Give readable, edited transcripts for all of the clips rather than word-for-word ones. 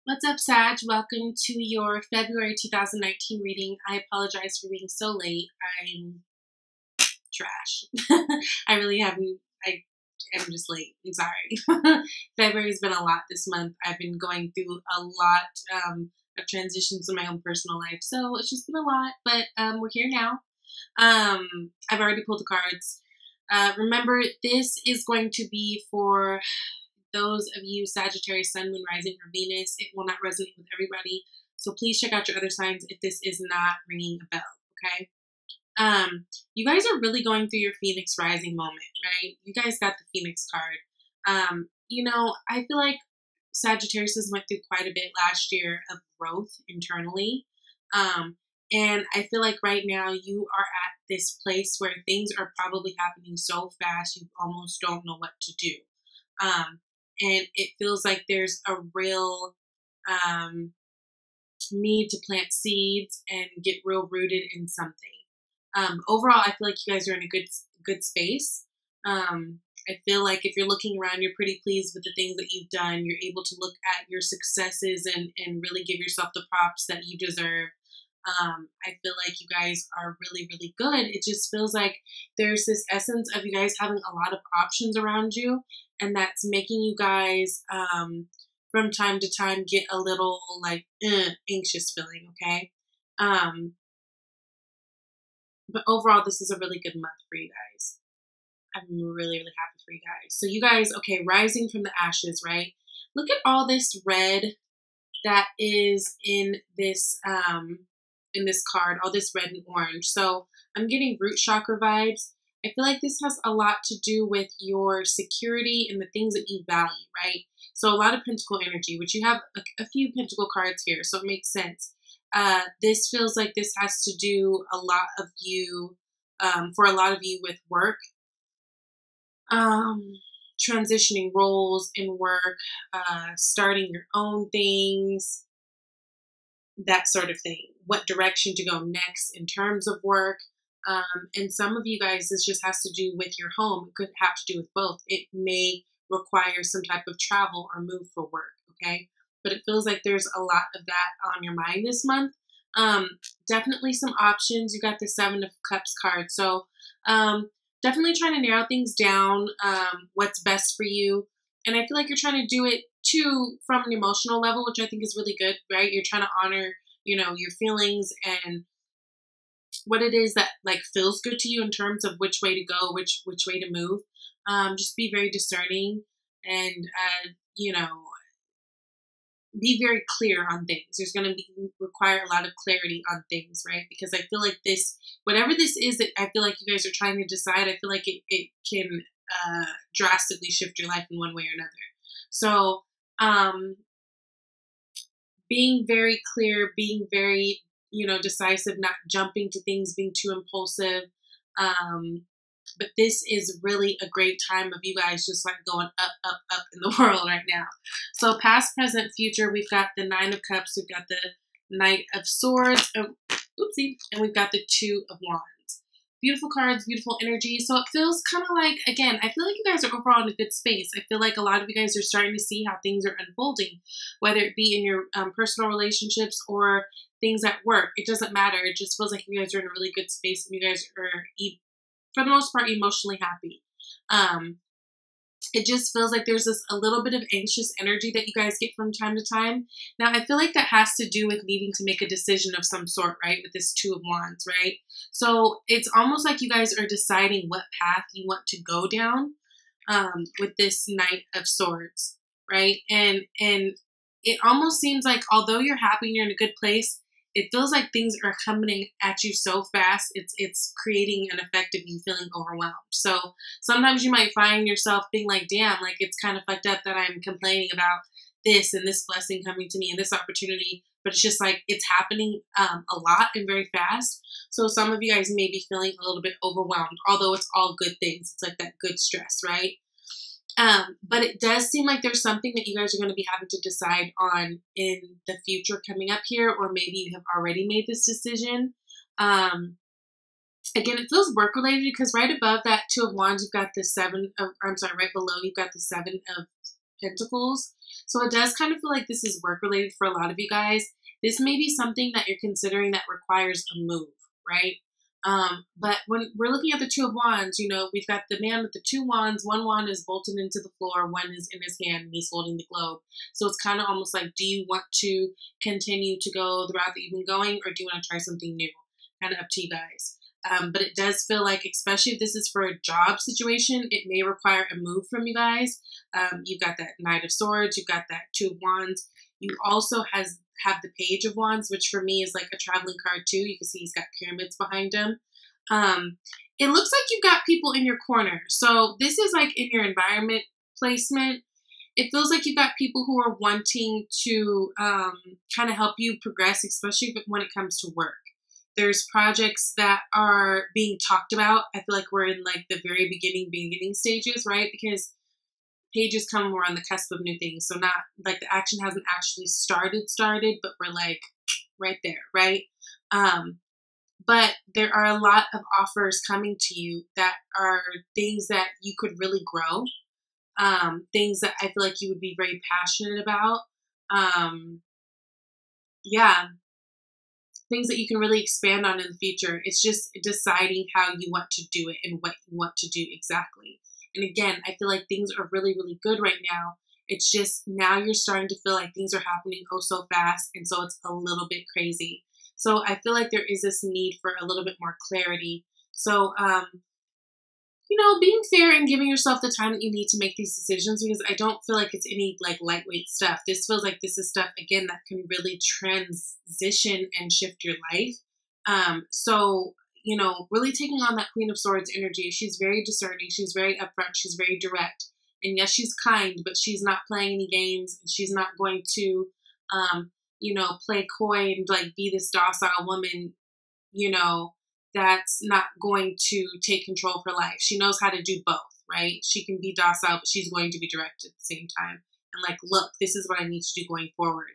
What's up, Sag? Welcome to your February 2019 reading. I apologize for being so late. I'm trash. I really haven't, I am just late. I'm sorry. February's been a lot this month. I've been going through a lot of transitions in my own personal life, so it's just been a lot, but we're here now. I've already pulled the cards. Remember, this is going to be for those of you Sagittarius, Sun, Moon, Rising, or Venus. It will not resonate with everybody, so please check out your other signs if this is not ringing a bell, okay? You guys are really going through your Phoenix Rising moment, right? You guys got the Phoenix card. You know, I feel like Sagittarius went through quite a bit last year of growth internally. And I feel like right now you are at this place where things are probably happening so fast you almost don't know what to do. And it feels like there's a real need to plant seeds and get real rooted in something. Overall, I feel like you guys are in a good space. I feel like if you're looking around, you're pretty pleased with the things that you've done. You're able to look at your successes and really give yourself the props that you deserve. I feel like you guys are really, really good. It just feels like there's this essence of you guys having a lot of options around you, and that's making you guys, from time to time, get a little, like, anxious feeling, okay? But overall, this is a really good month for you guys. I'm really, really happy for you guys. So you guys, okay, rising from the ashes, right? Look at all this red that is in this card, all this red and orange. So I'm getting root chakra vibes. I feel like this has a lot to do with your security and the things that you value, right? So a lot of pentacle energy, which you have a few pentacle cards here, so it makes sense. This feels like this has to do a lot of you, for a lot of you with work, transitioning roles in work, starting your own things, that sort of thing. What direction to go next in terms of work. And some of you guys, this just has to do with your home. It could have to do with both. It may require some type of travel or move for work, okay? But it feels like there's a lot of that on your mind this month. Definitely some options. You got the Seven of Cups card. So definitely trying to narrow things down, what's best for you. And I feel like you're trying to do it too from an emotional level, which I think is really good, right? You're trying to honor, you know, your feelings and what it is that like feels good to you in terms of which way to go, which way to move. Just be very discerning and, you know, be very clear on things. There's going to require a lot of clarity on things, right? Because I feel like this, whatever this is that I feel like you guys are trying to decide, I feel like it can drastically shift your life in one way or another. So, being very clear, being very, you know, decisive, not jumping to things, being too impulsive. But this is really a great time of you guys just like going up, up, up in the world right now. So past, present, future, we've got the Nine of Cups, we've got the Knight of Swords, oopsie, and we've got the Two of Wands. Beautiful cards, beautiful energy. So it feels kind of like, again, I feel like you guys are overall in a good space. I feel like a lot of you guys are starting to see how things are unfolding, whether it be in your personal relationships or things at work. It doesn't matter. It just feels like you guys are in a really good space and you guys are, for the most part, emotionally happy. It just feels like there's a little bit of anxious energy that you guys get from time to time. Now, I feel like that has to do with needing to make a decision of some sort, right? With this Two of Wands, right? So it's almost like you guys are deciding what path you want to go down with this Knight of Swords, right? And it almost seems like although you're happy and you're in a good place, it feels like things are coming at you so fast, it's creating an effect of you feeling overwhelmed. So sometimes you might find yourself being like, damn, like it's kind of fucked up that I'm complaining about this and this blessing coming to me and this opportunity, but it's just like it's happening a lot and very fast. So some of you guys may be feeling a little bit overwhelmed, although it's all good things. It's like that good stress, right? But it does seem like there's something that you guys are going to be having to decide on in the future coming up here, or maybe you have already made this decision. Again, it feels work related because right above that Two of Wands, you've got the right below, you've got the Seven of Pentacles. So it does kind of feel like this is work related for a lot of you guys. This may be something that you're considering that requires a move, right? But when we're looking at the Two of Wands, you know, we've got the man with the two wands. One wand is bolted into the floor. One is in his hand and he's holding the globe. So it's kind of almost like, do you want to continue to go the route that you've been going, or do you want to try something new? Kind of up to you guys. But it does feel like, especially if this is for a job situation, it may require a move from you guys. You've got that Knight of Swords. You've got that Two of Wands. You also have the Page of Wands, which for me is like a traveling card too. You can see he's got pyramids behind him. It looks like you've got people in your corner. So this is like in your environment placement. It feels like you've got people who are wanting to kind of help you progress, especially when it comes to work. There's projects that are being talked about. I feel like we're in like the very beginning stages, right? Because pages come, we're on the cusp of new things. So not like the action hasn't actually started, but we're like right there, right? But there are a lot of offers coming to you that are things that you could really grow. Things that I feel like you would be very passionate about. Yeah. Things that you can really expand on in the future. It's just deciding how you want to do it and what you want to do exactly. And again, I feel like things are really, really good right now. It's just now you're starting to feel like things are happening oh so fast. And so it's a little bit crazy. So I feel like there is this need for a little bit more clarity. So, you know, being fair and giving yourself the time that you need to make these decisions, because I don't feel like it's any like lightweight stuff. This feels like this is stuff, again, that can really transition and shift your life. So, you know, really taking on that Queen of Swords energy. She's very discerning. She's very upfront. She's very direct. And yes, she's kind, but she's not playing any games. And she's not going to, you know, play coy and like be this docile woman, you know, that's not going to take control of her life. She knows how to do both, right? She can be docile, but she's going to be direct at the same time. And like, look, this is what I need to do going forward.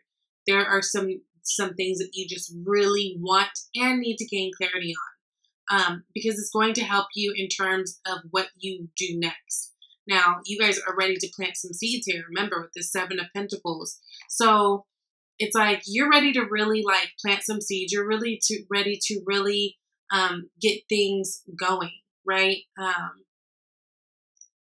There are some things that you just really want and need to gain clarity on, because it's going to help you in terms of what you do next. Now, you guys are ready to plant some seeds here. Remember, with the Seven of Pentacles. So it's like you're ready to really like plant some seeds. You're really ready to really get things going, right?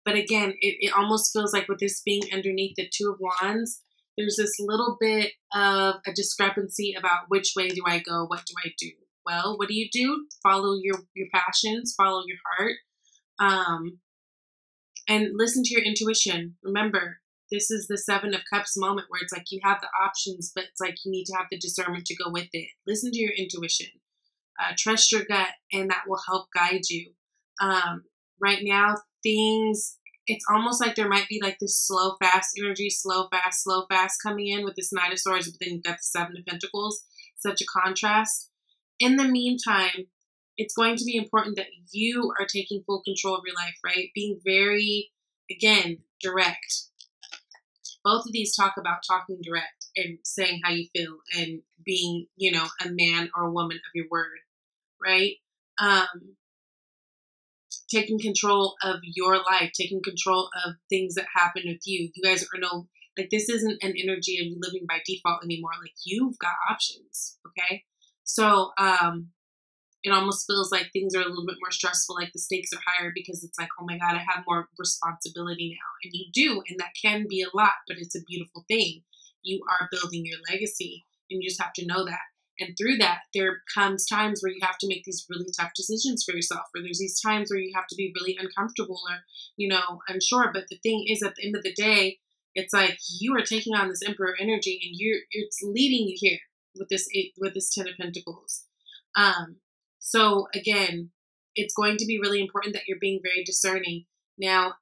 But again, it almost feels like with this being underneath the Two of Wands, there's this little bit of a discrepancy about which way do I go? What do I do? Well, what do? Follow your passions, follow your heart, and listen to your intuition. Remember, this is the Seven of Cups moment where it's like you have the options, but it's like you need to have the discernment to go with it. Listen to your intuition. Trust your gut, and that will help guide you. Right now, it's almost like there might be like this slow, fast energy, slow, fast coming in with this Knight of Swords, but then you've got the Seven of Pentacles. Such a contrast. In the meantime, it's going to be important that you are taking full control of your life, right? Being very, again, direct. Both of these talk about talking direct and saying how you feel and being, you know, a man or a woman of your word, right? Taking control of your life, taking control of things that happen with you. You guys are like, this isn't an energy of living by default anymore. Like, you've got options, okay? So, it almost feels like things are a little bit more stressful, like the stakes are higher because it's like, oh my God, I have more responsibility now. And you do, and that can be a lot, but it's a beautiful thing. You are building your legacy, and you just have to know that. And through that, there comes times where you have to make these really tough decisions for yourself, or there's these times where you have to be really uncomfortable or, you know, unsure. But the thing is, at the end of the day, it's like you are taking on this Emperor energy, and it's leading you here with this Ten of Pentacles. So again, it's going to be really important that you're being very discerning. Now,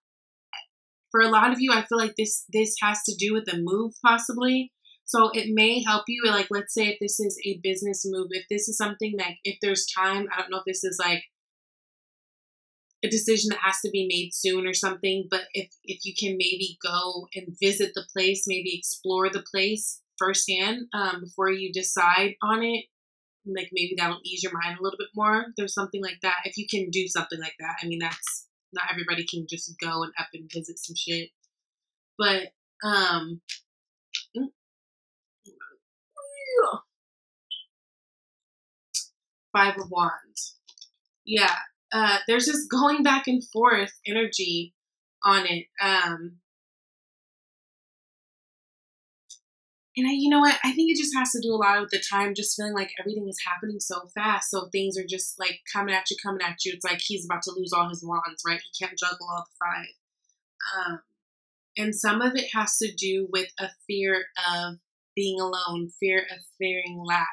for a lot of you, I feel like this has to do with a move possibly. So it may help you, like, let's say if this is a business move, if this is something that, if there's time, I don't know if this is like a decision that has to be made soon or something, but if you can maybe go and visit the place, maybe explore the place firsthand before you decide on it, like maybe that'll ease your mind a little bit more. There's something like that. If you can do something like that. I mean, that's not everybody can just go and up and visit some shit. But Five of Wands. Yeah. There's just going back and forth energy on it. And you know what? I think it just has to do a lot with the time, just feeling like everything is happening so fast. So things are just like coming at you, coming at you. It's like he's about to lose all his wands, right? He can't juggle all the five. And some of it has to do with a fear of being alone, fear of fearing lack.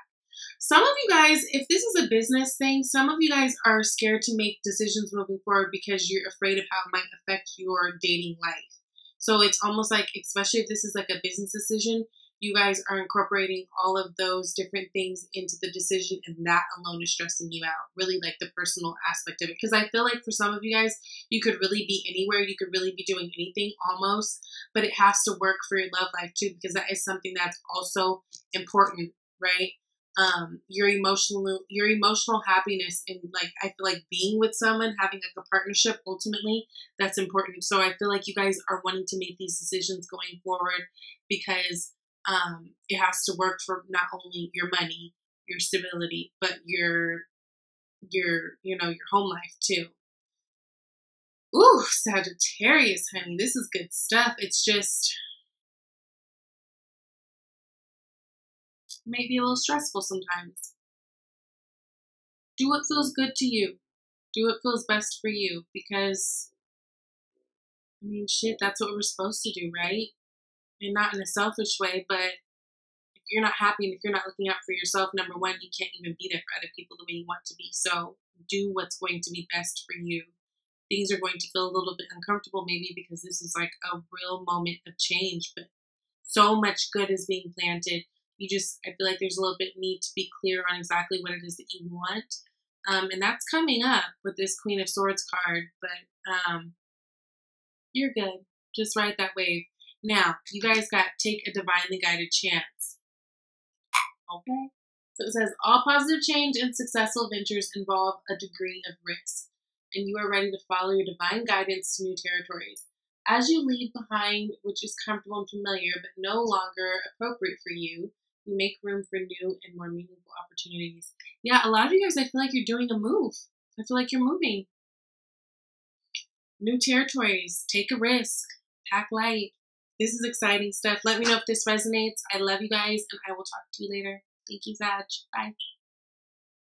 Some of you guys, if this is a business thing, some of you guys are scared to make decisions moving forward because you're afraid of how it might affect your dating life. So it's almost like, especially if this is like a business decision, you guys are incorporating all of those different things into the decision, and that alone is stressing you out. Really, like the personal aspect of it. Because I feel like for some of you guys, you could really be anywhere. You could really be doing anything almost, but it has to work for your love life too, because that is something that's also important, right? Your emotional happiness, and like I feel like being with someone, having like a partnership, ultimately that's important. So I feel like you guys are wanting to make these decisions going forward because it has to work for not only your money, your stability, but your home life too. Ooh, Sagittarius, honey, this is good stuff. It's just maybe a little stressful sometimes. Do what feels good to you. Do what feels best for you, because I mean, shit, that's what we're supposed to do, right? And not in a selfish way, but if you're not happy and if you're not looking out for yourself, number one, you can't even be there for other people the way you want to be. So do what's going to be best for you. Things are going to feel a little bit uncomfortable maybe because this is like a real moment of change, but so much good is being planted. I feel like there's a little bit need to be clear on exactly what it is that you want. And that's coming up with this Queen of Swords card, but you're good. Just ride that wave. Now, you guys got take a divinely guided chance. Okay? So it says, all positive change and successful ventures involve a degree of risk, and you are ready to follow your divine guidance to new territories. As you leave behind which is comfortable and familiar, but no longer appropriate for you, you make room for new and more meaningful opportunities. Yeah, a lot of you guys, I feel like you're doing a move. I feel like you're moving. New territories. Take a risk. Pack light. This is exciting stuff. Let me know if this resonates. I love you guys, and I will talk to you later. Thank you, Sag. Bye.